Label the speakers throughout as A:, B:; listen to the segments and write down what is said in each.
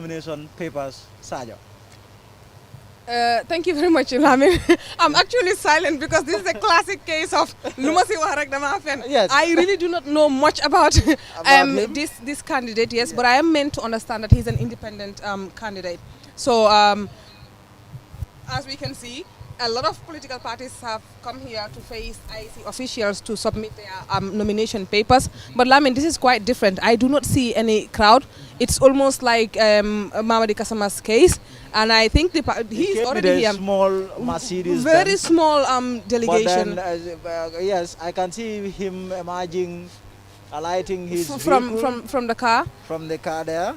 A: nomination papers, Sajo?
B: Thank you very much, Lamin. I'm actually silent because this is a classic case of Lumasi Warak Damafen.
A: Yes.
B: I really do not know much about
A: About him?
B: this candidate, yes, but I am meant to understand that he's an independent candidate. So as we can see, a lot of political parties have come here to face IEC officials to submit their nomination papers. But Lamin, this is quite different. I do not see any crowd. It's almost like Mamadi Kasama's case. And I think he's already
A: with a
B: here.
A: small Mercedes
B: Very
A: Benz.
B: small delegation.
A: But then, yes, I can see him emerging, alighting his
B: from the car.
A: from the car there.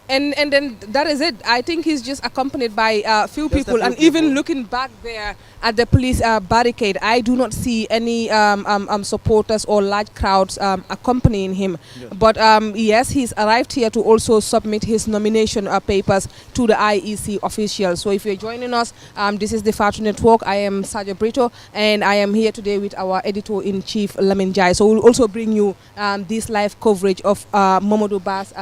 B: And then that is it. I think he's just accompanied by a few
A: Just a
B: people.
A: few
B: And even
A: people.
B: looking back there at the police barricade, I do not see any supporters or large crowds accompanying him.
A: Yes.
B: But yes, he's arrived here to also submit his nomination papers to the IEC officials. So if you're joining us, this is the Fatu Network. I am Sajo Brito, and I am here today with our editor-in-chief, Lamin Jai. So we'll also bring you this live coverage of Momodou Ba's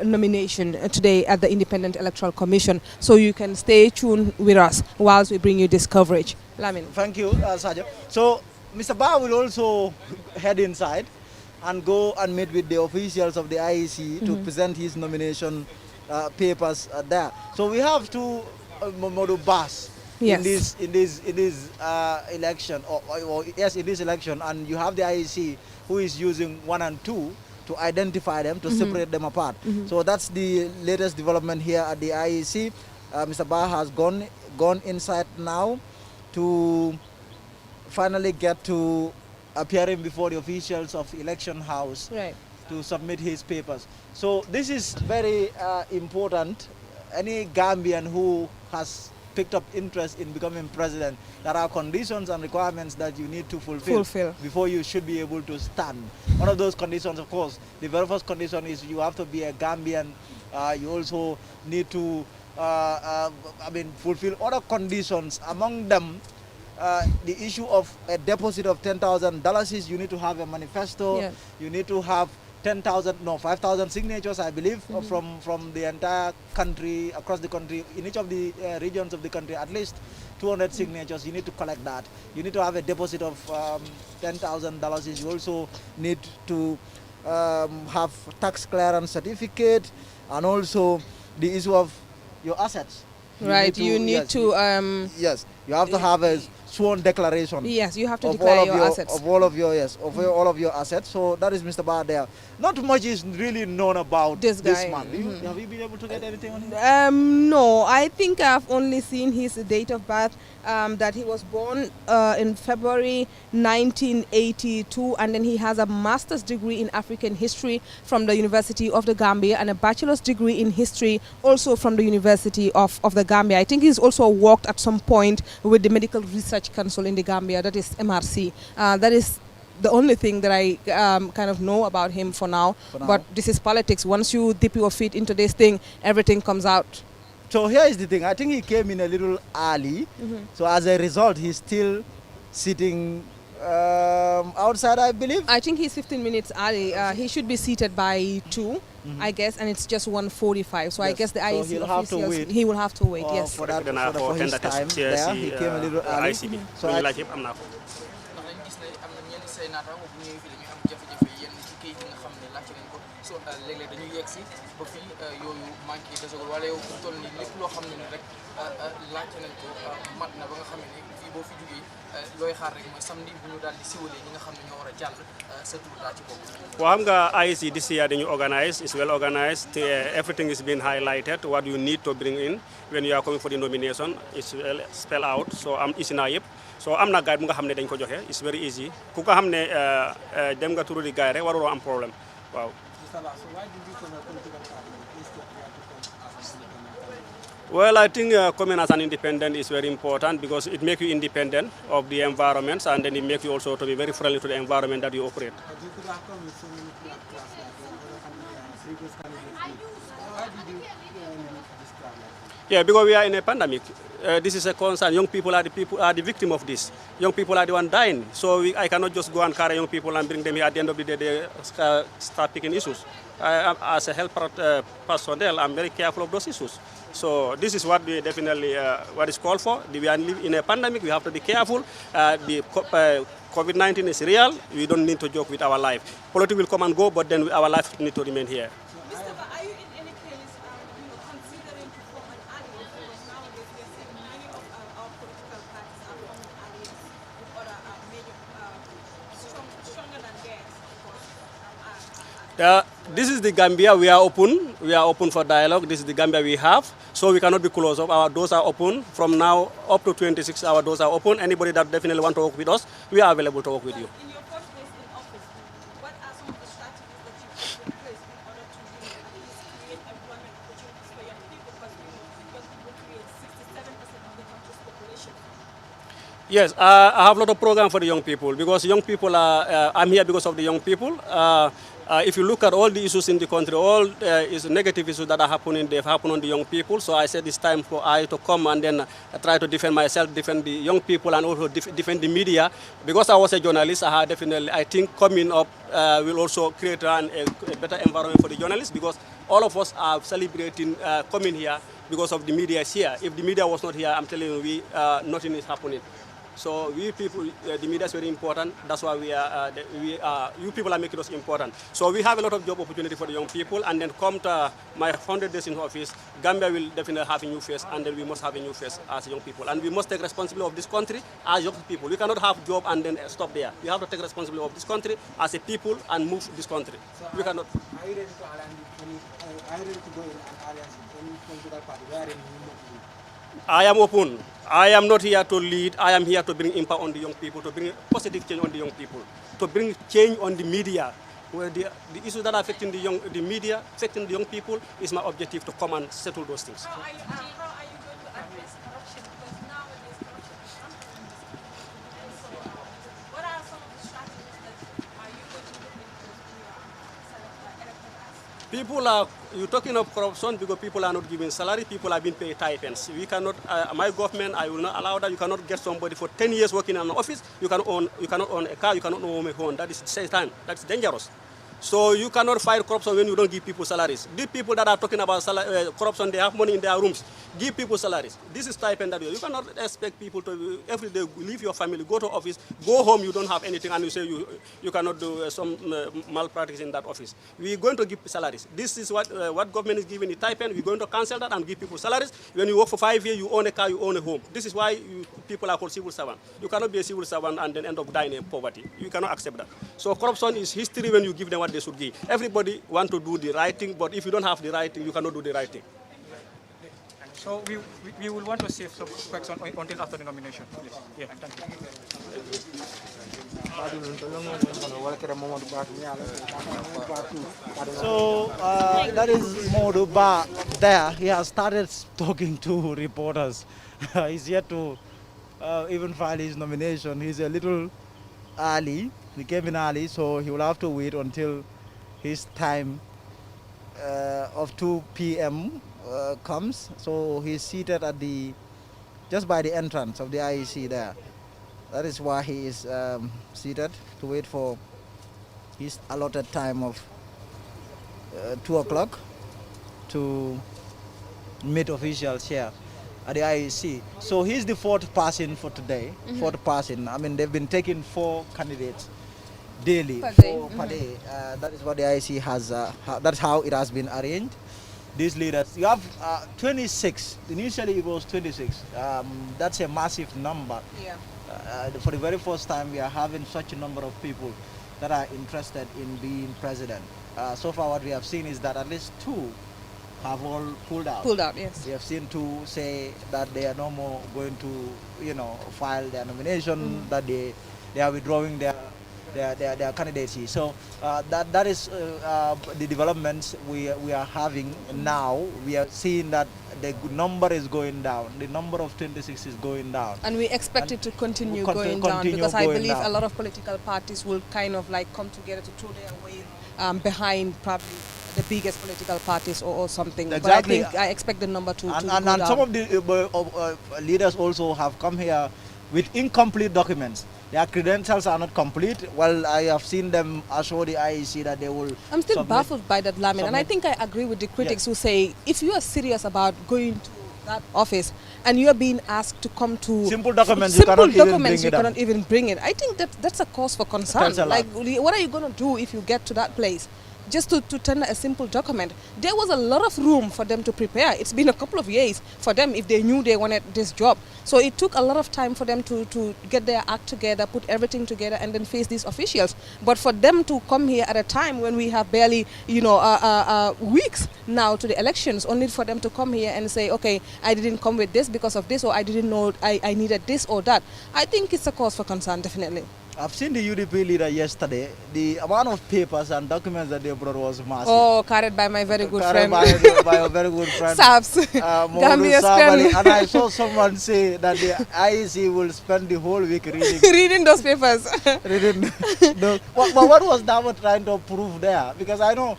B: nomination today at the Independent Electoral Commission. So you can stay tuned with us whilst we bring you this coverage. Lamin.
A: Thank you, Sajo. So, Mr. Ba will also head inside and go and meet with the officials of the IEC to present his nomination papers there. So we have two Momodou Bas
B: Yes.
A: in this election, or yes, in this election, and you have the IEC who is using 1 and 2 to identify them, to separate them apart. So that's the latest development here at the IEC. Mr. Ba has gone inside now to finally get to appearing before the officials of election house
B: Right.
A: to submit his papers. So this is very important. Any Gambian who has picked up interest in becoming president, there are conditions and requirements that you need to fulfill before you should be able to stand. One of those conditions, of course, the very first condition is you have to be a Gambian. You also need to fulfill other conditions. Among them, the issue of a deposit of $10,000 is you need to have a manifesto.
B: Yeah.
A: You need to have 5,000 signatures, I believe, from the entire country, across the country, in each of the regions of the country, at least 200 signatures. You need to collect that. You need to have a deposit of $10,000. You also need to have tax clearance certificate, and also the issue of your assets.
B: Right. You need to.
A: Yes, you have to have a sworn declaration.
B: Yes, you have to
A: Of
B: declare
A: all of
B: your assets.
A: of all of your all of your assets. So that is Mr. Bar there. Not much is really known about
B: This guy.
A: man. Have you been able to get anything on him?
B: No, I think I've only seen his date of birth, that he was born in February 1982, and then he has a master's degree in African history from the University of the Gambia and a bachelor's degree in history also from the University of the Gambia. I think he's also worked at some point with the Medical Research Council in the Gambia, that is MRC. That is the only thing that I kind of know about him for now. But this is politics. Once you dip your feet into this thing, everything comes out.
A: So here is the thing. I think he came in a little early. So as a result, he's still sitting outside, I believe.
B: I think he's 15 minutes early. He should be seated by 2, I guess, and it's just 1:45. So I
A: Yes.
B: guess the
A: So
B: IEC
A: he'll have to
B: officials,
A: wait,
B: he will have to wait, yes.
A: for his time there. He came a little early. So I,
C: laaj yëpp am naa ko.
D: ndax dañu gis ne am na ñenn say naataango bu ñëwee fii dañuy am jafe-jafe yenn ci kayit yi nga xam ne laajte nañ ko so léeg-léeg dañuy yegg si ba fii yooyu manqué desagul wala yow fu toll nii lépp loo xam ne rek laajte nañ ko mat na ba nga xam ne fii boo fi jugee looy xaar rek mooy samedi bu ñu daal di siwalee ñi nga xam ne ñoo war a jàll sa tur daa ci bokk.
C: Well, xam nga IEC this year dañu organize, it's well organized. Everything is being highlighted. What you need to bring in when you are coming for the nomination is well spelled out. So am easy na yëpp. So am na guide bu nga xam ne dañ ko joxe. It's very easy. Ku ko xam ne dem nga turu di guide rek waruloo am problème waaw. Well, I think coming as an independent is very important because it makes you independent of the environments, and then it makes you also to be very friendly to the environment that you operate. Yeah, because we are in a pandemic. This is a concern. Young people are the victim of this. Young people are the one dying. So I cannot just go and carry young people and bring them here. At the end of the day, they start picking issues. As a health personnel, I'm very careful of those issues. So this is what we definitely what is called for. We are in a pandemic. We have to be careful. COVID-19 is real. We don't need to joke with our life. Politics will come and go, but then our life need to remain here.
B: Are you in any case, considering to form an alliance? Because nowadays we are seeing many of our political parties are forming alliances with other major, stronger than theirs, of course.
C: This is the Gambia. We are open. We are open for dialogue. This is the Gambia we have. So we cannot be closed up. Our doors are open. From now up to 26, our doors are open. Anybody that definitely want to work with us, we are available to work with you.
B: In your first days in office, what are some of the strategies that you put in place in order to at least create employment opportunities for young people? Because young people create 67% of the country's population.
C: Yes, I have a lot of program for the young people because young people are. I'm here because of the young people. If you look at all the issues in the country, all is negative issues that are happening, they've happened on the young people. So I said it's time for I to come and then try to defend myself, defend the young people, and also defend the media. Because I was a journalist, I think coming up will also create a better environment for the journalists because all of us are celebrating coming here because of the media is here. If the media was not here, I'm telling you, nothing is happening. So we people, the media is very important. That's why you people are making us important. So we have a lot of job opportunity for the young people. And then come to my 100 days in office, Gambia will definitely have a new face. And then we must have a new face as young people. And we must take responsibility of this country as young people. We cannot have job and then stop there. We have to take responsibility of this country as a people and move this country.
E: So
C: we cannot.
E: Are you ready to are you ready to go in an alliance with any political party? Where in
C: I am open. I am not here to lead. I am here to bring impact on the young people, to bring positive change on the young people, to bring change on the media. Where the issues that are affecting the media, affecting the young people, is my objective to come and settle those things.
B: How are you going to address corruption? Because nowadays corruption is rampant in this country. And so, what are some of the strategies that are you going to put in place when you are elected as?
C: People are, you're talking of corruption because people are not giving salary, people are being paid stipends. We cannot, my government, I will not allow that. You cannot get somebody for 10 years working in an office, you cannot own a car, you cannot own a home. That is Satan, that's dangerous. So you cannot fight corruption when you don't give people salaries. The people that are talking about corruption, they have money in their rooms. Give people salaries. This is stipend that you cannot expect people to every day leave your family, go to office, go home, you don't have anything, and you say you cannot do some malpractice in that office. We're going to give salaries. This is what government is giving the stipend. We're going to cancel that and give people salaries. When you work for 5 years, you own a car, you own a home. This is why people are called civil servant. You cannot be a civil servant and then end up dying in poverty. You cannot accept that. So corruption is history when you give them what they should give. Everybody want to do the right thing, but if you don't have the right thing, you cannot do the right thing.
F: So we will want to save some questions until after the nomination, please. Yeah, thank
E: you.
A: So that is Momodou Ba there. He has started talking to reporters. He's yet to even file his nomination. He's a little early. He came in early, so he will have to wait until his time of 2 p.m. Comes. So he's seated at just by the entrance of the IEC there. That is why he is seated to wait for his allotted time of 2 o'clock to meet officials here at the IEC. So he's the fourth person for today. Fourth person. I mean, they've been taking 4 candidates daily per day. That is what the IEC has. That's how it has been arranged. These leaders, you have 26. Initially, it was 26. That's a massive number.
B: Yeah.
A: For the very first time, we are having such a number of people that are interested in being president. So far, what we have seen is that at least 2 have all pulled out.
B: Pulled out, yes.
A: We have seen 2 say that they are no more going to, file their nomination, that they are withdrawing their candidacy. So that is the developments we are having now. We are seeing that the number is going down. The number of 26 is going down.
B: And we expect it to continue going down because I believe a lot of political parties will kind of like come together to throw their weight behind probably the biggest political parties or something.
A: Exactly.
B: But I expect the number to
A: And,
B: go
A: and,
B: down.
A: and some of the leaders also have come here with incomplete documents. Their credentials are not complete. Well, I have seen them assure the IEC that they will.
B: I'm still
A: submit-
B: baffled by that, Lamin, and I
A: submit-
B: think I agree with the critics
A: Yes.
B: who say if you are serious about going to that office and you are being asked to come to
A: Simple documents, you cannot even bring it up.
B: cannot even bring it. I think that's a cause for concern.
A: That's a lot.
B: Like, what are you going to do if you get to that place? Just to tender a simple document. There was a lot of room for them to prepare. It's been a couple of years for them if they knew they wanted this job. So it took a lot of time for them to get their act together, put everything together, and then face these officials. But for them to come here at a time when we have barely, weeks now to the elections, only for them to come here and say, okay, I didn't come with this because of this, or I didn't know I needed this or that. I think it's a cause for concern, definitely.
A: I've seen the UDP leader yesterday. The amount of papers and documents that they brought was massive.
B: Oh, carried by my very good
A: Carried
B: friend.
A: by a very good friend.
B: Sabs.
A: Momodou
B: Gambia's
A: Sabali.
B: friend.
A: And I saw someone say that the IEC will spend the whole week reading.
B: Reading those papers.
A: reading what was Davo trying to prove there? Because I know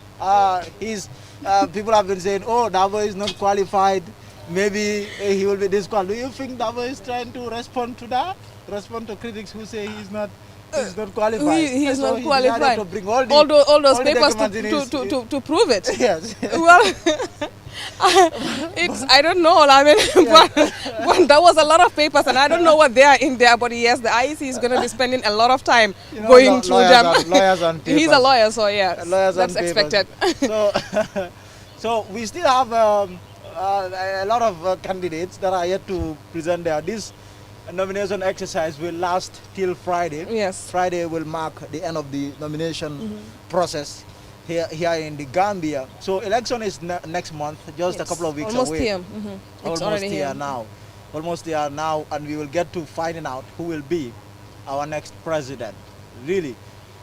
A: people have been saying, oh, Davo is not qualified. Maybe he will be disqualified. Do you think Davo is trying to respond to that? Respond to critics who say he's not qualified.
B: He is
A: So
B: not
A: he
B: qualified.
A: decided to bring all
B: Those
A: the
B: papers
A: documents in his-
B: to prove it.
A: Yes.
B: Well, I don't know. I mean, but that was a lot of papers, and I don't know what they are in there. But yes, the IEC is going to be spending a lot of time going through them.
A: Lawyers on papers.
B: He's a lawyer, so yeah,
A: Lawyers
B: that's
A: on papers.
B: expected.
A: So we still have a lot of candidates that are yet to present there. This nomination exercise will last till Friday.
B: Yes.
A: Friday will mark the end of the nomination process here in the Gambia. So election is next month, just a
B: Yes.
A: couple of weeks
B: Almost
A: away.
B: here. It's
A: Almost
B: already
A: here
B: here.
A: now. Almost there now, and we will get to finding out who will be our next president. Really,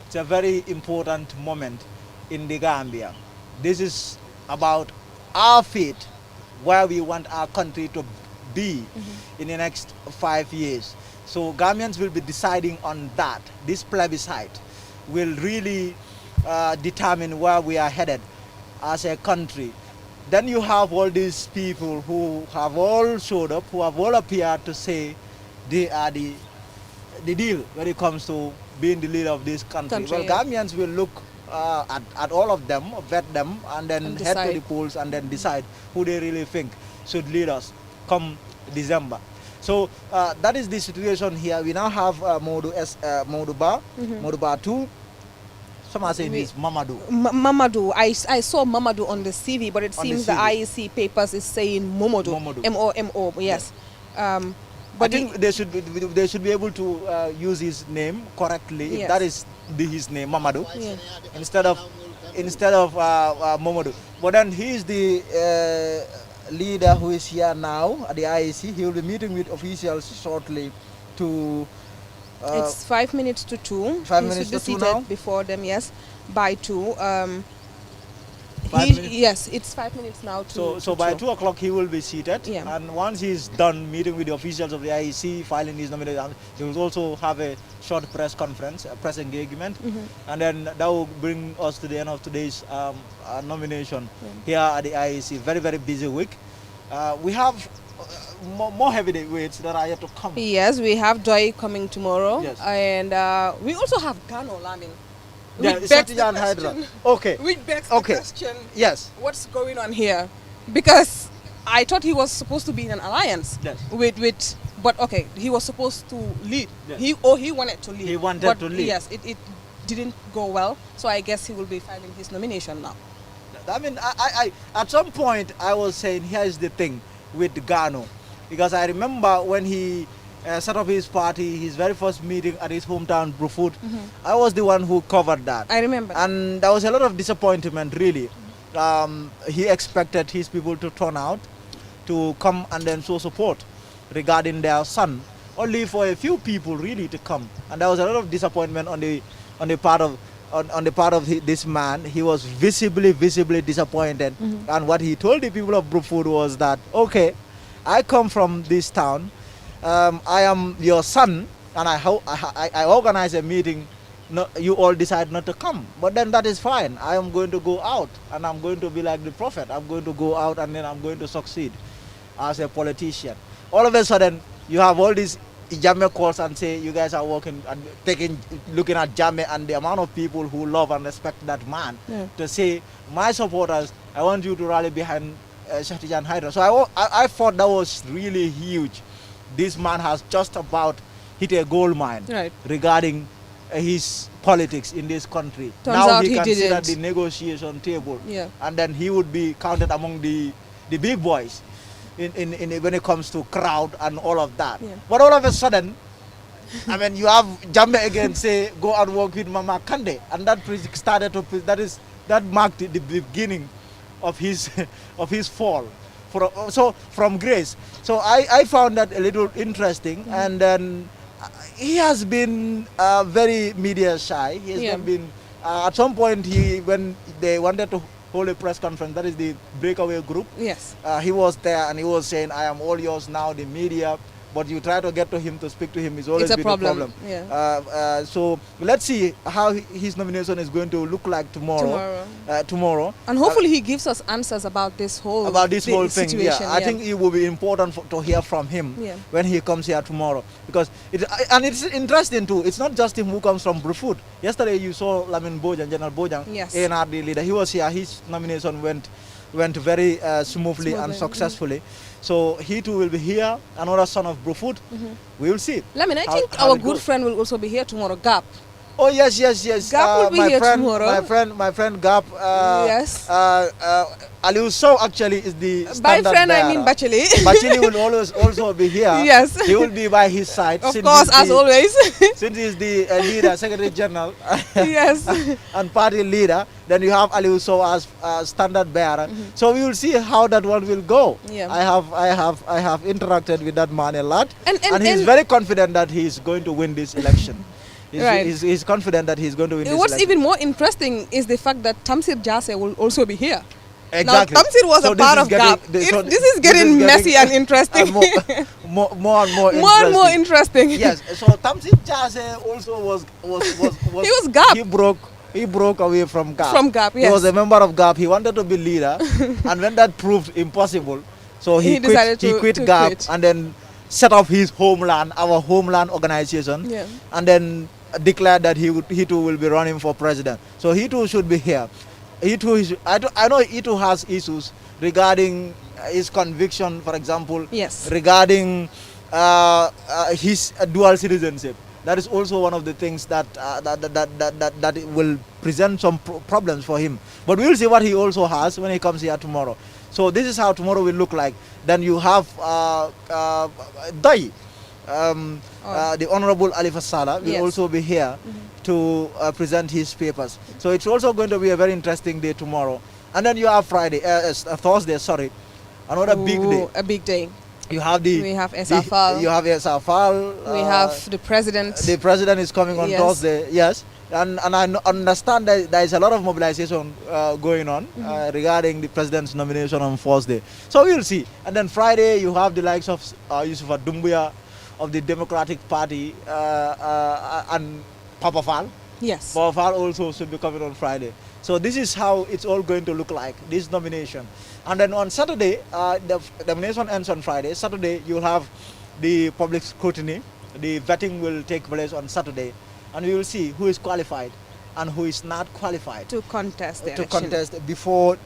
A: it's a very important moment in the Gambia. This is about our fate, where we want our country to be in the next 5 years. So Gambians will be deciding on that. This plebiscite will really determine where we are headed as a country. Then you have all these people who have all showed up, who have all appeared to say they are the deal when it comes to being the leader of this country. Well,
B: yeah.
A: Gambians will look at all of them, vet them, and then
B: And
A: head to
B: decide.
A: the polls and then decide who they really think should lead us come December. So that is the situation here. We now have Momodou Ba, Momodou Ba 2. Some are saying he's Mamadou.
B: Mamadou. I saw Mamadou on the CV, but it
A: On the
B: seems the
A: CV.
B: IEC papers is saying Momodou.
A: Momodou.
B: M-O-M-O, yes.
A: But
B: But
A: I think they should be able to use his name correctly. If
B: Yes.
A: that is his name, Mamadou,
B: Yeah.
A: instead of Momodou. But then he is the leader who is here now at the IEC. He will be meeting with officials shortly to.
B: It's 5 minutes to 2.
A: 5
B: He
A: minutes
B: should be
A: to 2
B: seated
A: now?
B: before them, yes, by 2.
A: 5 minutes?
B: Yes, it's 5 minutes now to
A: So by 2 o'clock he will be seated,
B: Yeah.
A: and once he's done meeting with the officials of the IEC, filing his nomination, he will also have a short press conference, a press engagement, and then that will bring us to the end of today's nomination here at the IEC. Very, very busy week. We have more heavyweights that are yet to come.
B: Yes, we have Joy coming tomorrow.
A: Yes.
B: And we also have Gano Lamin.
A: Yeah,
B: Which begs the
A: Satya and Hydra.
B: question-
A: Okay.
B: Which begs
A: Okay.
B: the question,
A: Yes.
B: what's going on here? Because I thought he was supposed to be in an alliance
A: Yes.
B: with but okay, he was supposed to lead.
A: Yes.
B: He wanted to lead.
A: He wanted
B: but
A: to lead.
B: Yes, it didn't go well. So I guess he will be filing his nomination now.
A: I mean, I at some point I was saying, here is the thing with Gano, because I remember when he set up his party, his very first meeting at his hometown, Brufut, I was the one who covered that.
B: I remember.
A: And there was a lot of disappointment, really. He expected his people to turn out, to come and then show support regarding their son, only for a few people really to come. And there was a lot of disappointment on the part of this man. He was visibly disappointed. And what he told the people of Brufut was that, okay, I come from this town, I am your son, and I organize a meeting no, you all decide not to come. But then that is fine. I am going to go out and I'm going to be like the prophet. I'm going to go out and then I'm going to succeed as a politician. All of a sudden, you have all these Jammeh calls and say you guys are working and looking at Jammeh and the amount of people who love and respect that man to say, my supporters, I want you to rally behind Sheikh Tidiane Haidara. So I thought that was really huge. This man has just about hit a gold mine regarding his politics in this country.
B: Turns
A: now
B: out
A: he can sit at
B: didn't.
A: the negotiation table,
B: Yeah.
A: and then he would be counted among the big boys in when it comes to crowd and all of that.
B: Yeah.
A: But all of a sudden, I mean, you have Jammeh again say, go and work with Mama Kande, and that started to that marked the beginning of his of his fall. So from grace. So I found that a little interesting, and then he has been very media shy. He has not been. At some point, when they wanted to hold a press conference, that is the breakaway group.
B: Yes.
A: He was there and he was saying, "I am all yours now." The media. But you try to get to him to speak to him is always
B: It's a
A: been
B: problem.
A: a problem.
B: Yeah.
A: So let's see how his nomination is going to look like tomorrow. Tomorrow.
B: And hopefully he gives us answers about this whole
A: thing.
B: situation.
A: Yeah, I think it will be important to hear from him when he comes here tomorrow, because it's interesting too. It's not just him who comes from Brufut. Yesterday you saw Lamin Bojang, General Bojang,
B: Yes.
A: ANRD leader. He was here. His nomination went very smoothly and successfully. So he too will be here, another son of Brufut. We will see.
B: Lamin, I think our good friend will also be here tomorrow, Gap.
A: Oh yes.
B: Gap will be
A: my
B: here
A: friend,
B: tomorrow.
A: My friend Gap.
B: Yes.
A: Aliu So actually is the
B: By
A: standard
B: friend,
A: bearer.
B: I mean Bacheli.
A: Bachili will always also be here.
B: Yes.
A: He will be by his side.
B: Of course, as always.
A: Since he's the leader, Secretary General,
B: Yes.
A: and party leader, then you have Aliu So as standard bearer. So we will see how that one will go.
B: Yeah.
A: I have interacted with that man a lot,
B: And
A: he's very confident that he's going to win this election.
B: Right.
A: He's confident that he's going to win this
B: What's
A: election.
B: even more interesting is the fact that Tamsir Jase will also be here.
A: Exactly.
B: Now, Tamsir was
A: So
B: a part of GAP. This is getting messy and interesting.
A: more and more interesting.
B: More and more interesting.
A: Yes. So Tamsir Jase also was
B: He was GAP.
A: He broke away from GAP.
B: From GAP, yes.
A: He was a member of GAP. He wanted to be leader, and when that proved impossible, so he
B: decided to
A: quit GAP
B: quit.
A: and then set up his homeland, our homeland organization,
B: Yeah.
A: and then declared that he too will be running for president. So he too should be here. He too I know he too has issues regarding his conviction, for example.
B: Yes.
A: Regarding his dual citizenship. That is also one of the things that will present some problems for him. But we will see what he also has when he comes here tomorrow. So this is how tomorrow will look like. Then you have Dai. The Honorable Ali Fasala will also be here to present his papers. So it's also going to be a very interesting day tomorrow. And then you have Thursday, sorry, another big day.
B: A big day.
A: We have
B: SFL.
A: You have SFL.
B: We have the president.
A: The president is coming on Thursday, yes. And I understand that there is a lot of mobilization going on regarding the president's nomination on Thursday. So we'll see. And then Friday you have the likes of Yusufa Dumbuya of the Democratic Party and Papa Fall.
B: Yes.
A: Papa Fall also should be coming on Friday. So this is how it's all going to look like, this nomination. And then on Saturday, the nomination ends on Friday. Saturday, you'll have the public scrutiny. The vetting will take place on Saturday. And we will see who is qualified and who is not qualified
B: to contest the election.
A: Before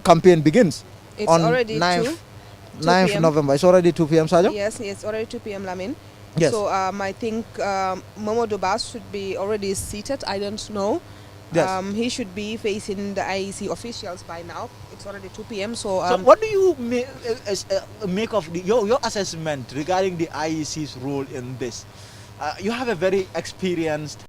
A: campaign begins.
B: It's
A: on
B: already
A: 9th November. It's already 2 p.m., Sajo?
B: Yes, it's already 2 p.m., Lamin.
A: Yes.
B: So I think Momodou Bas should be already seated. I don't know.
A: Yes.
B: He should be facing the IEC officials by now. It's already 2 p.m. So
A: what do you make of your assessment regarding the IEC's role in this? You have a very experienced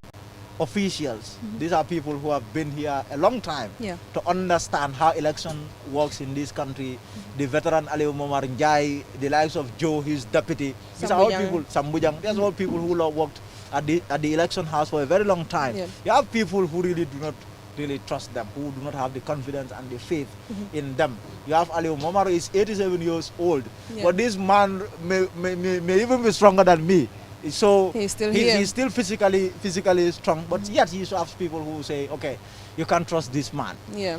A: officials. These are people who have been here a long time to understand how election works in this country. The veteran Ali Momar Njai, the likes of Joe, his deputy. These are all people, Sambujang. These are all people who have worked at the election house for a very long time. You have people who really do not really trust them, who do not have the confidence and the faith in them. You have Ali Momar, who is 87 years old, but this man may even be stronger than me So
B: He's still here.
A: he's still physically strong, but yet you have people who say, okay, you can't trust this man.
B: Yeah.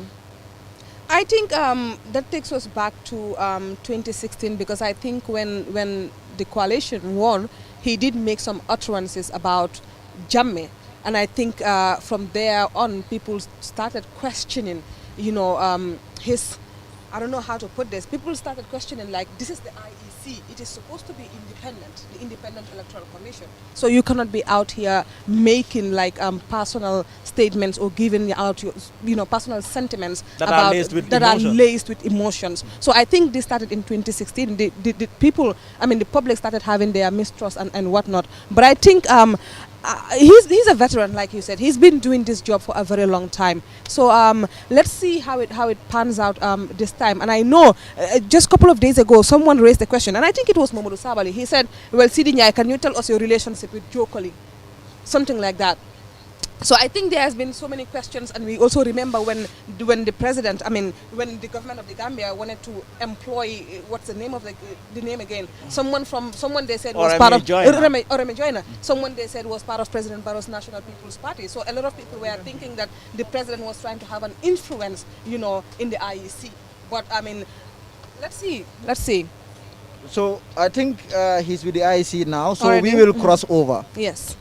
B: I think that takes us back to 2016, because I think when the coalition won, he did make some utterances about Jammeh, and I think from there on, people started questioning, his. I don't know how to put this. People started questioning, like, this is the IEC. It is supposed to be independent, the Independent Electoral Commission. So you cannot be out here making like personal statements or giving out your, personal sentiments
A: That
B: about
A: are laced with
B: that are
A: emotion.
B: laced with emotions. So I think this started in 2016. The people, the public started having their mistrust and whatnot. But I think he's a veteran, like you said. He's been doing this job for a very long time. So let's see how it pans out this time. And I know just a couple of days ago, someone raised the question, and I think it was Momodou Sabali. He said, "Well, Sidi Nyai, can you tell us your relationship with Joe Colley?" Something like that. So I think there has been so many questions, and we also remember when the president, when the government of the Gambia wanted to employ, what's the name of the name again? Someone they said was part of Oreme Joyner. Someone they said was part of President Barrow's National People's Party. So a lot of people were thinking that the president was trying to have an influence, in the IEC. But let's see.
A: So I think he's with the IEC now. So
B: Already?
A: we will cross over.
B: Yes.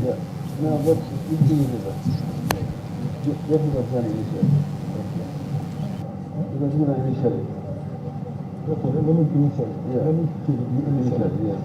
G: Yeah. No, but you do it. What is the plan initially? Because you know initially. Okay, let me initially. Yeah. Let me initially, yes.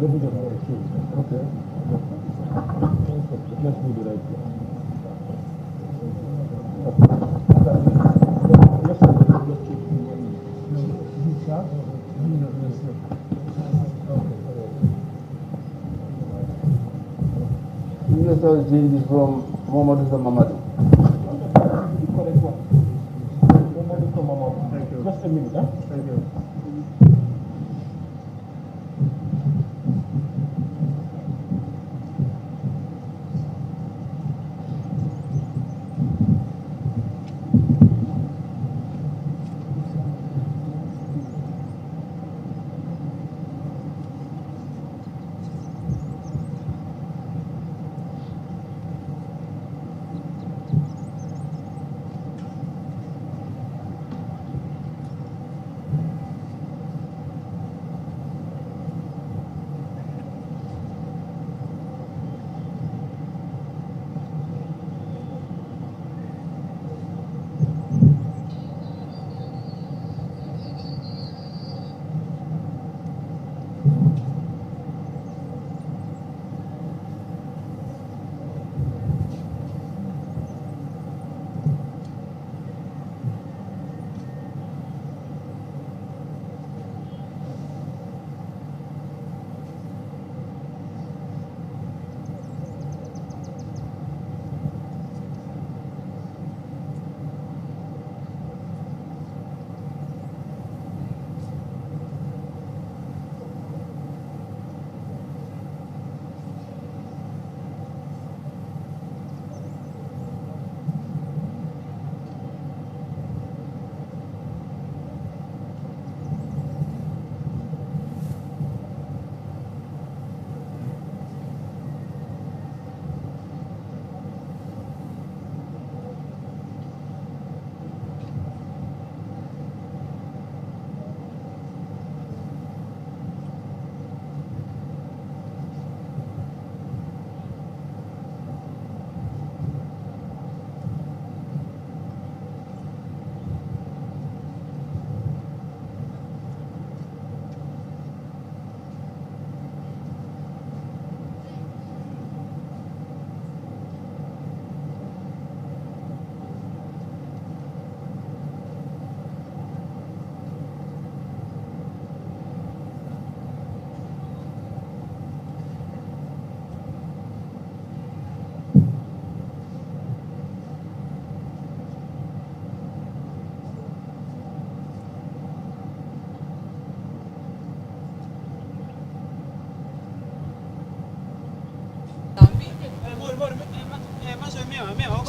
G: Okay. Let's do the right thing. Minister is from Momodou to Mamadou. The correct one. Momodou to Mamadou. Thank you. Just a minute, huh? Thank you.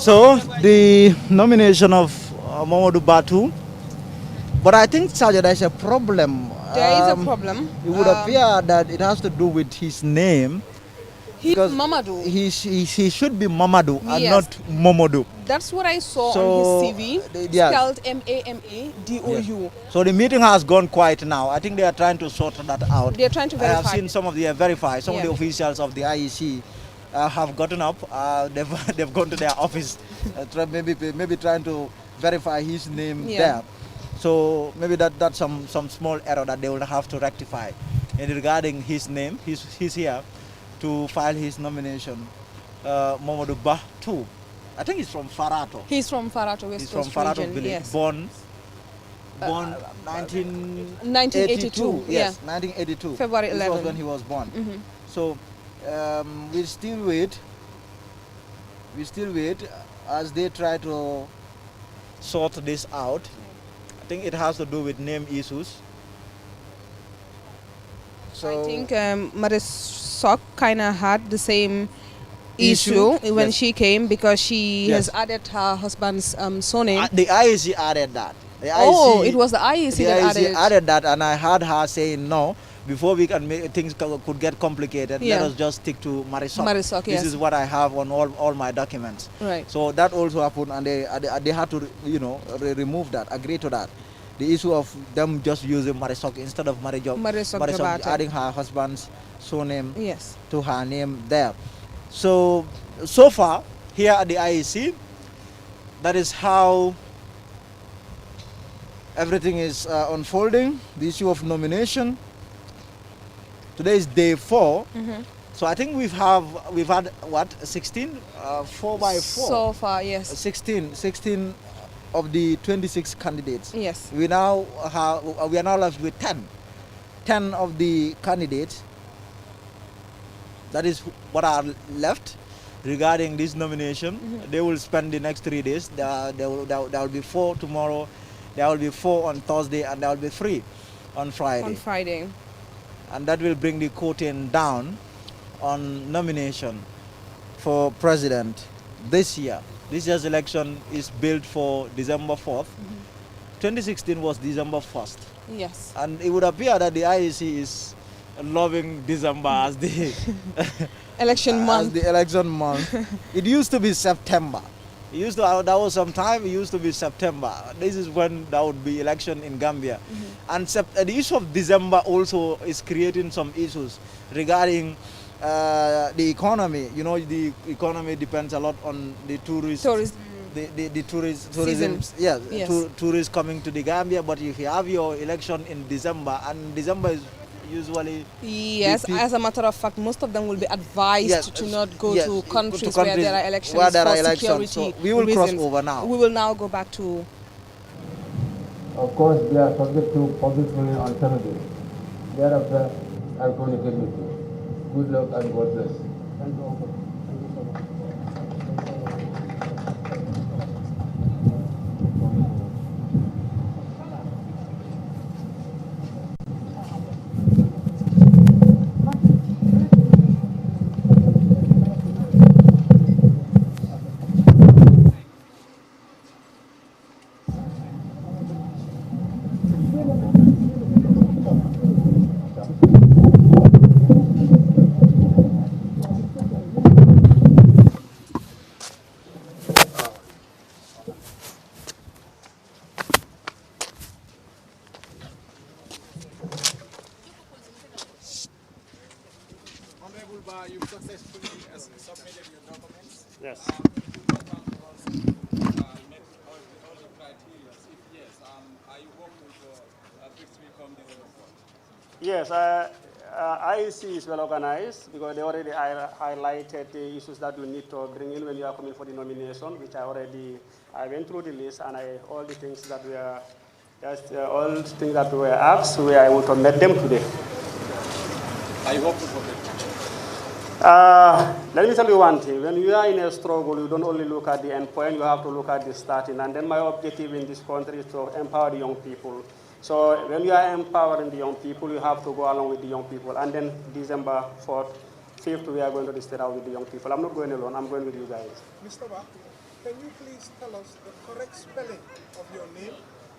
A: So the nomination of Momodou Batu, but I think Saja, there's a problem.
B: There is a problem.
A: It would appear that it has to do with his name.
B: He's
A: Because
B: Mamadou.
A: he should be Mamadou and
B: Yes.
A: not Momodou.
B: That's what I saw
A: So,
B: on his CV.
A: yes.
B: Spelled Mamadou.
A: So the meeting has gone quiet now. I think they are trying to sort that out.
B: They're trying to
A: I have
B: verify.
A: seen some of the verify. Some of
B: Yeah.
A: the officials of the IEC have gotten up. They've gone to their office, maybe trying to verify his name
B: Yeah.
A: there. So maybe that's some small error that they will have to rectify. And regarding his name, he's here to file his nomination. Momodou Bah too. I think he's from Farato.
B: He's from Farato, West
A: He's from
B: Coast
A: Farato
B: region.
A: village.
B: Yes.
A: Born
B: 1982.
A: Yes,
B: Yeah.
A: 1982.
B: February
A: This was
B: 11.
A: when he was born.
B: Mhm.
A: So we'll still wait. We still wait as they try to sort this out. I think it has to do with name issues. So
B: I think Marisol kind of had the same issue when
A: yes.
B: she came because she
A: Yes.
B: has added her husband's surname.
A: the IEC added that. The
B: Oh,
A: IEC
B: it was the IEC that added it.
A: added that, and I heard her saying no. Before we can make things could get complicated,
B: Yeah.
A: let us just stick to Marisol.
B: Marisol,
A: This
B: yes.
A: is what I have on all my documents.
B: Right.
A: So that also happened, and they had to remove that, agree to that. The issue of them just using Marisol instead of Marisol
B: Jabate.
A: adding her husband's surname
B: Yes.
A: to her name there. So far here at the IEC, that is how everything is unfolding. The issue of nomination. Today is day 4. So I think we've had what 16, 4 by 4.
B: So far, yes.
A: 16 of the 26 candidates.
B: Yes.
A: We are now left with 10 of the candidates. That is what are left regarding this nomination. They will spend the next 3 days. There will be 4 tomorrow. There will be 4 on Thursday, and there will be 3 on Friday.
B: On Friday.
A: And that will bring the quoting down on nomination for president this year. This year's election is built for December 4th. 2016 was December 1st.
B: Yes.
A: And it would appear that the IEC is loving December as the
B: Election month.
A: As the election month. It used to be September. That was some time. It used to be September. This is when there would be election in Gambia, and the issue of December also is creating some issues regarding the economy. You know, the economy depends a lot on the tourism. The tourism. Yes. Tourists coming to the Gambia. But if you have your election in December, and December is usually
B: yes, as a matter of fact, most of them will be advised to not go to countries where there are elections for security
A: So we will
B: reasons.
A: cross over now.
B: We will now go back to.
G: Of course, they are subject to public hearing on Saturday. Thereafter, I'll communicate with you. Good luck and God bless.
E: Thank you, Uncle. Thank you so much.
F: You've successfully submitted your documents.
C: Yes.
F: Met all the criteria. If yes, are you hopeful for victory come December 4th?
C: Yes, IEC is well organized because they already highlighted the issues that you need to bring in when you are coming for the nomination, which I went through the list, and all the things that were asked, we are able to meet them today.
F: Are you hopeful for victory?
C: Let me tell you one thing. When you are in a struggle, you don't only look at the end point, you have to look at the starting. And then my objective in this country is to empower the young people. So when you are empowering the young people, you have to go along with the young people. And then December 4th, 5th, we are going to the state out with the young people. I'm not going alone, I'm going with you guys.
F: Mr. Ba,
E: Can you please tell us the correct spelling of your name?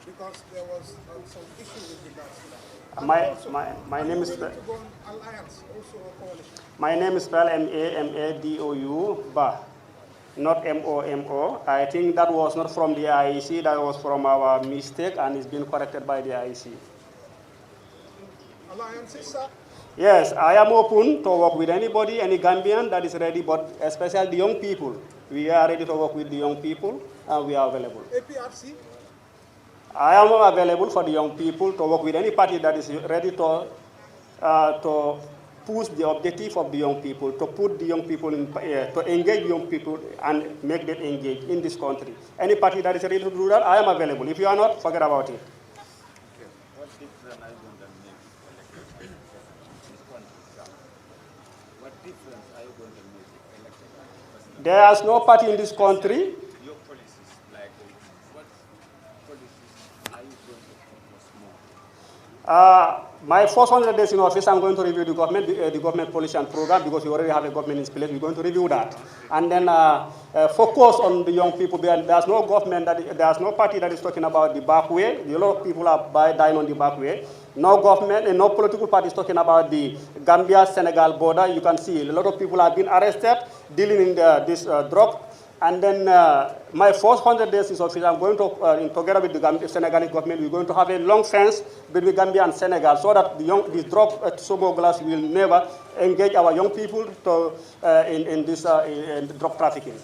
E: Because there was some issue with regards to that.
C: My name is.
E: To go on alliance, also a coalition.
C: My name is spelled Mamadou Ba, not Momo. I think that was not from the IEC, that was from our mistake, and it's been corrected by the IEC.
E: Alliances, sir?
C: Yes, I am open to work with anybody, any Gambian that is ready, but especially the young people. We are ready to work with the young people, and we are available.
E: APRC?
C: I am available for the young people to work with any party that is ready to push the objective of the young people, to put the young people in, to engage young people and make them engage in this country. Any party that is ready to do that, I am available. If you are not, forget about it.
H: What difference are you going to make in this country? What difference are you going to make elected?
C: There is no party in this country.
H: Your policies, like what policies are you going to focus more?
C: My first 100 days in office, I'm going to review the government policy and program, because we already have a government in place. We're going to review that, and then focus on the young people. There's no government there's no party that is talking about the back way. A lot of people are dying on the back way. No government and no political party is talking about the Gambia-Senegal border. You can see a lot of people have been arrested dealing in this drug. And then my first 100 days in office, I'm going to, together with the Senegalese government, we're going to have a long fence between Gambia and Senegal, so that these drug smugglers will never engage our young people in drug trafficking.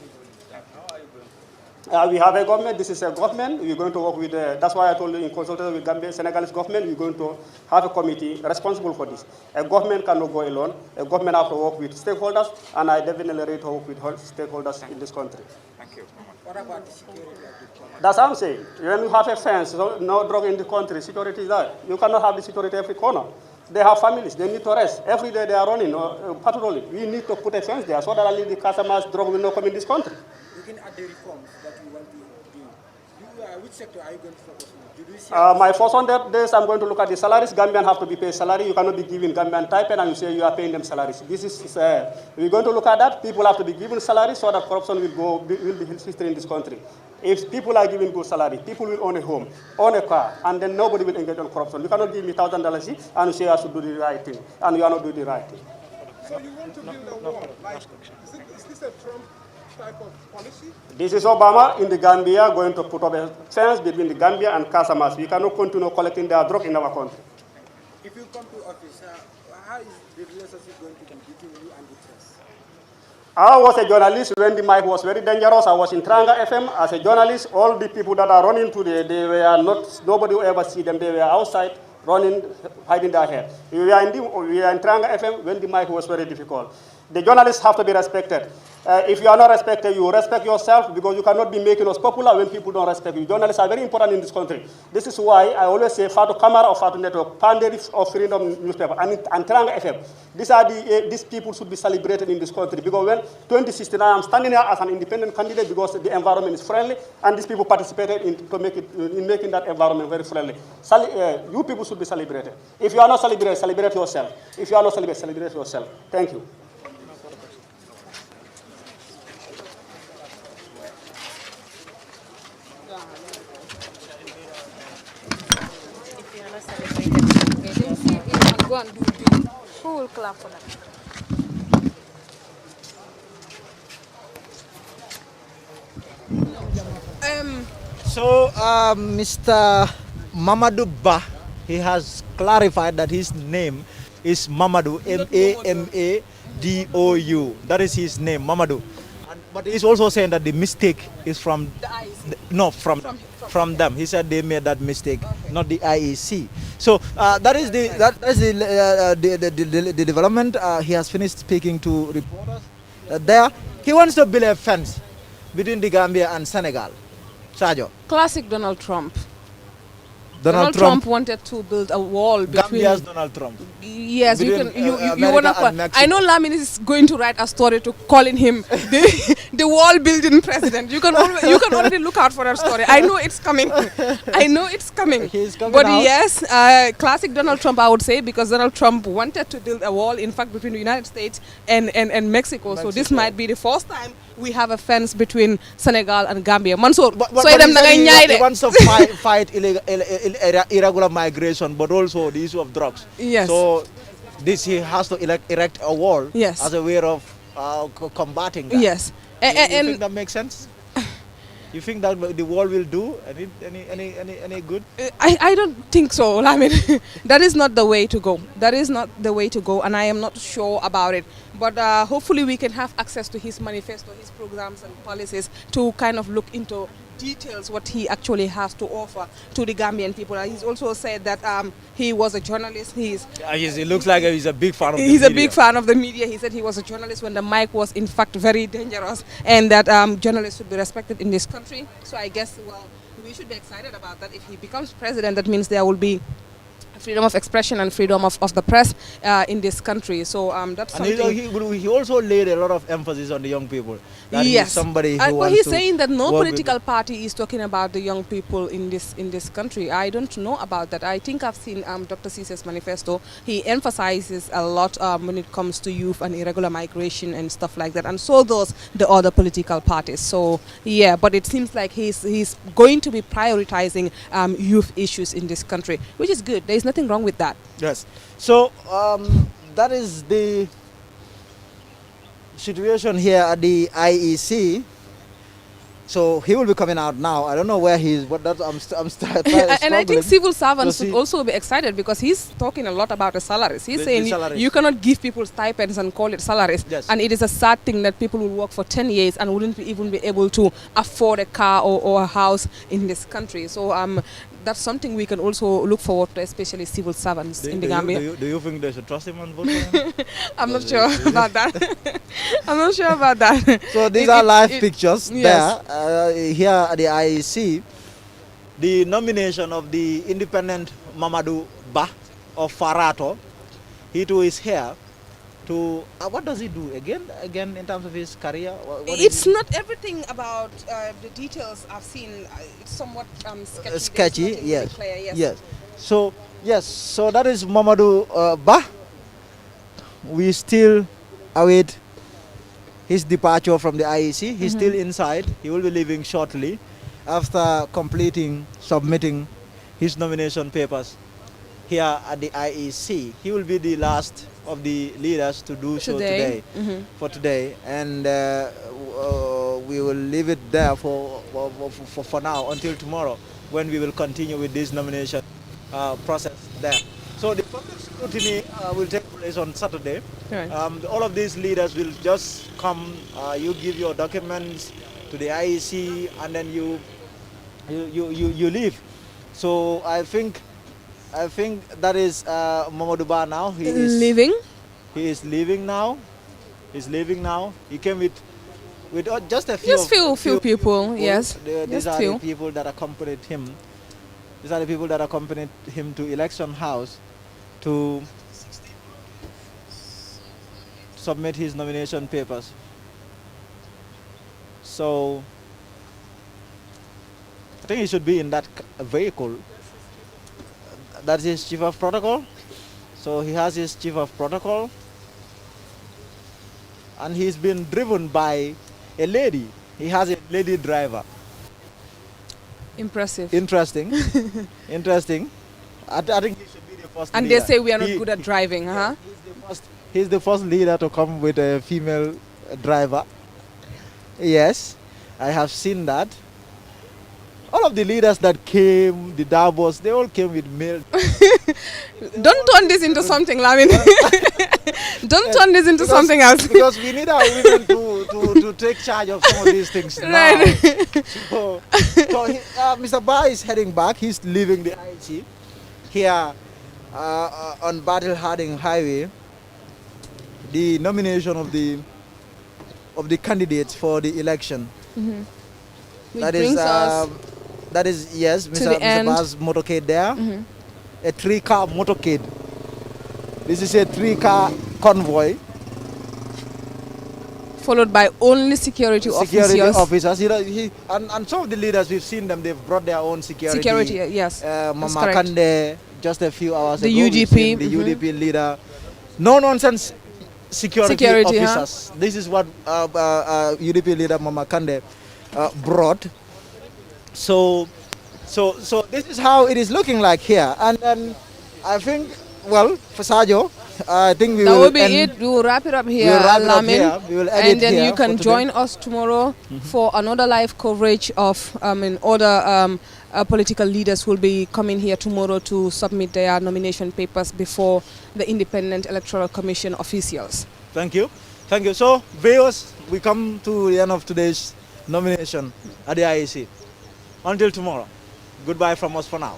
C: We have a government. This is a government. We're going to work with. That's why I told you, in consultation with Gambia, Senegalese government, we're going to have a committee responsible for this. A government cannot go alone. A government has to work with stakeholders, and I definitely ready to work with stakeholders in this country.
F: Thank you.
E: What about the security of the country?
C: That's what I'm saying. When you have a fence, so no drug in the country, security is there. You cannot have the security every corner. They have families. They need to rest. Every day they are running or patrolling. We need to put a fence there so that only the customers' drug will not come in this country.
E: Looking at the reforms that you want to do, which sector are you going to focus on?
C: My first 100 days, I'm going to look at the salaries. Gambians have to be paid salary. You cannot be giving Gambian stipend and you say you are paying them salaries. This is, we're going to look at that. People have to be given salaries so that corruption will be history in this country. If people are given good salary, people will own a home, own a car, and then nobody will engage on corruption. You cannot give me $1,000 and you say I should do the right thing, and you are not doing the right thing.
E: So you want to build a wall? Like, is this a Trump type of policy?
C: This is Obama in the Gambia going to put up a fence between the Gambia and Casamas. We cannot continue collecting their drug in our country.
E: If you come to office, how is the relationship going to be between you and the press?
C: I was a journalist when the mic was very dangerous. I was in Tranga FM as a journalist. All the people that are running today, they were not, nobody will ever see them. They were outside running, hiding their hair. We were in Tranga FM when the mic was very difficult. The journalists have to be respected. If you are not respected, you respect yourself, because you cannot be making us popular when people don't respect you. Journalists are very important in this country. This is why I always say Fatu Kamara or Fatu Network, Panderif of Freedom newspaper, and Tranga FM. These people should be celebrated in this country, because when 2016 I am standing here as an independent candidate because the environment is friendly, and these people participated in making that environment very friendly. You people should be celebrated. If you are not celebrated, celebrate yourself. If you are not celebrated, celebrate yourself. Thank you.
B: Go and do it. Who will clap for that?
A: So, Mr. Momodou Ba, he has clarified that his name is Momodou, M-A-M-A-D-O-U. That is his name, Momodou. But he's also saying that the mistake is from from them. He said they made that mistake, not the IEC. So that is the development. He has finished speaking to reporters. There, he wants to build a fence between the Gambia and Senegal. Sajo.
B: Classic Donald Trump.
A: Donald
B: Trump wanted to build a wall between
A: Gambia's Donald Trump.
B: Yes,
A: between,
B: you wanna. I know Lamin is going to write a story to calling him the wall building president. You can already look out for that story. I know it's coming. I know it's coming.
A: He's coming
B: but
A: out.
B: yes, classic Donald Trump, I would say, because Donald Trump wanted to build a wall, in fact, between the United States and Mexico. So this might be the first time we have a fence between Senegal and Gambia. Mansour,
A: But
B: so dem na ngay ñaay
A: he
B: de.
A: wants to fight irregular migration, but also the issue of drugs.
B: Yes.
A: So he has to erect a wall
B: Yes.
A: as a way of combating that.
B: Yes.
A: You
B: And
A: think that makes sense? You think that the wall will do any good?
B: I don't think so. I mean, that is not the way to go. That is not the way to go, and I am not sure about it. But hopefully we can have access to his manifesto, his programs and policies to kind of look into details what he actually has to offer to the Gambian people. He's also said that he was a journalist.
A: He looks like he's a big fan of the
B: He's
A: media.
B: a big fan of the media. He said he was a journalist when the mic was in fact very dangerous, and that journalists should be respected in this country. So I guess, well, we should be excited about that. If he becomes president, that means there will be freedom of expression and freedom of the press in this country. So that's
A: And
B: something.
A: he also laid a lot of emphasis on the young people. That
B: Yes,
A: he's somebody who
B: but
A: wants
B: he's
A: to
B: saying that no
A: work with
B: political party is talking about the young people in this country. I don't know about that. I think I've seen Dr. Cise's manifesto. He emphasizes a lot when it comes to youth and irregular migration and stuff like that, and so does the other political parties. So yeah, but it seems like he's going to be prioritizing youth issues in this country, which is good. There is nothing wrong with that.
A: Yes. So that is the situation here at the IEC. So he will be coming out now. I don't know where he is, but that's, I'm
B: And I think civil servants
A: to
B: should
A: see-
B: also be excited because he's talking a lot about the salaries. He's
A: The
B: saying
A: salaries.
B: you cannot give people stipends and call it salaries.
A: Yes.
B: And it is a sad thing that people will work for 10 years and wouldn't even be able to afford a car or a house in this country. So that's something we can also look forward to, especially civil servants in the Gambia.
A: Do you think they should trust him and vote for him?
B: I'm not sure about that. I'm not sure about that.
A: So these are live pictures
B: yes.
A: there here at the IEC. The nomination of the independent Momodou Bah of Farato. He too is here to what does he do again in terms of his career? What is
B: It's
A: he-
B: not everything about the details I've seen. It's somewhat sketchy.
A: sketchy.
B: There's nothing very
A: Yes.
B: clear, yes.
A: Yes. So yes. So that is Momodou Bah. We still await his departure from the IEC. He's still inside. He will be leaving shortly after submitting his nomination papers here at the IEC. He will be the last of the leaders to do so today. For today, and we will leave it there for now until tomorrow, when we will continue with this nomination process there. So the public scrutiny will take place on Saturday.
B: Right.
A: All of these leaders will just come. You give your documents to the IEC, and then you leave. So I think that is Momodou Bah now. He is
B: Leaving?
A: He is leaving now. He's leaving now. He came with just a few.
B: Just few people, yes.
A: These
B: Just
A: are
B: few.
A: the people that accompanied him. These are the people that accompanied him to election house to submit his nomination papers. So I think he should be in that vehicle. That's his chief of protocol. So he has his chief of protocol, and he's been driven by a lady. He has a lady driver.
B: Impressive.
A: Interesting. Interesting. I think he should be the first
B: And
A: leader.
B: they say we are not good at driving, huh?
A: He's the first leader to come with a female driver. Yes, I have seen that. All of the leaders that came, the Davos, they all came with male.
B: Don't turn this into something, Lamin. Don't turn this into something else.
A: Because we need our women to take charge of some of these things now.
B: Right.
A: So Mr. Bah is heading back. He's leaving the IEC here on Battle Harding Highway. The nomination of the candidates for the election.
B: Which brings us
A: that is yes,
B: to
A: Mr.
B: the end.
A: Bah's motorcade there. A 3-car motorcade. This is a 3-car convoy.
B: followed by only security
A: officers. And some of the leaders, we've seen them, they've brought their own security.
B: Yes. that's
A: Mama
B: correct.
A: Kande, just a few hours
B: The
A: ago, we've
B: UDP,
A: seen the UDP leader. No nonsense security officers. Huh? This is what UDP leader Mama Kande brought. So this is how it is looking like here. And then I think, well, for Sajo, I think we
B: that
A: will
B: be it. We will wrap it up here.
A: We'll wrap it up here. We will edit
B: and then
A: here
B: you can join us tomorrow for another live coverage of other political leaders will be coming here tomorrow to submit their nomination papers before the Independent Electoral Commission officials.
A: Thank you. Thank you. So, viewers, we come to the end of today's nomination at the IEC. Until tomorrow, goodbye from us for now.